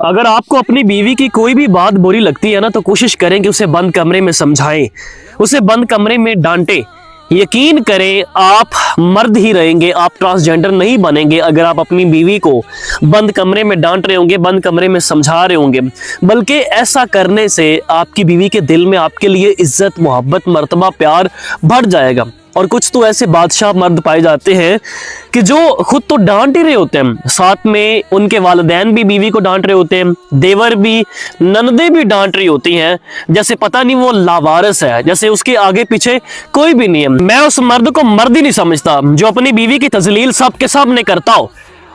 अगर आपको अपनी बीवी की कोई भी बात बुरी लगती है ना, तो कोशिश करें कि उसे बंद कमरे में समझाएं, उसे बंद कमरे में डांटें। यकीन करें आप मर्द ही रहेंगे, आप ट्रांसजेंडर नहीं बनेंगे अगर आप अपनी बीवी को बंद कमरे में डांट रहे होंगे, बंद कमरे में समझा रहे होंगे। बल्कि ऐसा करने से आपकी बीवी के दिल में आपके लिए इज्जत, मोहब्बत, मर्तबा, प्यार बढ़ जाएगा। और कुछ तो ऐसे बादशाह मर्द पाए जाते हैं कि जो खुद तो डांट ही रहे होते हैं, साथ में उनके वालिदैन भी बीवी को डांट रहे होते हैं, देवर भी, ननदे भी डांट रही होती हैं, जैसे पता नहीं वो लावारिस है, जैसे उसके आगे पीछे कोई भी नहीं है। मैं उस मर्द को मर्द ही नहीं समझता जो अपनी बीवी की तजलील सबके सामने करता हो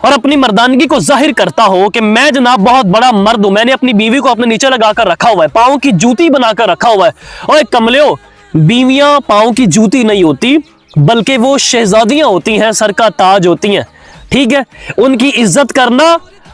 और अपनी मर्दानगी को जाहिर करता हो कि मैं जनाब बहुत बड़ा मर्द हूं, मैंने अपनी बीवी को अपने नीचे लगाकर रखा हुआ है, पाँव की जूती बनाकर रखा हुआ है। और कमलियो, बीवियां पाँव की जूती नहीं होती, बल्कि वो शहजादियां होती हैं, सर का ताज होती हैं। ठीक है, उनकी इज्जत करना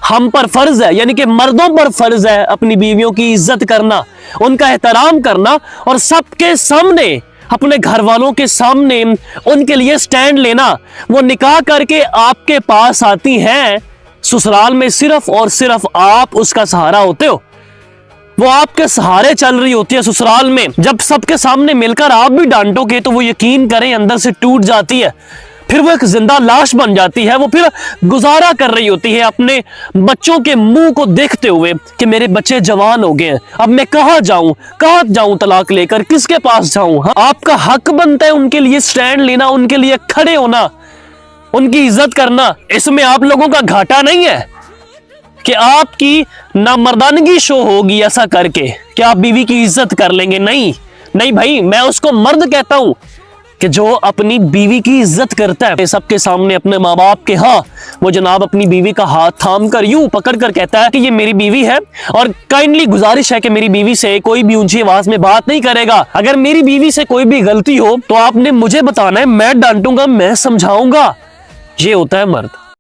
हम पर फर्ज है, यानी कि मर्दों पर फर्ज है अपनी बीवियों की इज्जत करना, उनका एहतराम करना और सबके सामने, अपने घर वालों के सामने उनके लिए स्टैंड लेना। वो निकाह करके आपके पास आती हैं, ससुराल में सिर्फ और सिर्फ आप उसका सहारा होते हो, वो आपके सहारे चल रही होती है ससुराल में। जब सबके सामने मिलकर आप भी डांटोगे तो वो यकीन करें अंदर से टूट जाती है, फिर वो एक जिंदा लाश बन जाती है। वो फिर गुजारा कर रही होती है अपने बच्चों के मुंह को देखते हुए कि मेरे बच्चे जवान हो गए हैं, अब मैं कहाँ जाऊं तलाक लेकर, किसके पास जाऊं। आपका हक बनता है उनके लिए स्टैंड लेना, उनके लिए खड़े होना, उनकी इज्जत करना। इसमें आप लोगों का घाटा नहीं है कि आपकी नामर्दानगी शो होगी ऐसा करके कि आप बीवी की इज्जत कर लेंगे। नहीं नहीं भाई, मैं उसको मर्द कहता हूं कि जो अपनी बीवी की इज्जत करता है सबके सामने, अपने माँ बाप के। हाँ, वो जनाब अपनी बीवी का हाथ थाम कर यूं पकड़ कर कहता है कि ये मेरी बीवी है और काइंडली गुजारिश है कि मेरी बीवी से कोई भी ऊंची आवाज में बात नहीं करेगा। अगर मेरी बीवी से कोई भी गलती हो तो आपने मुझे बताना है, मैं डांटूंगा, मैं समझाऊंगा। ये होता है मर्द।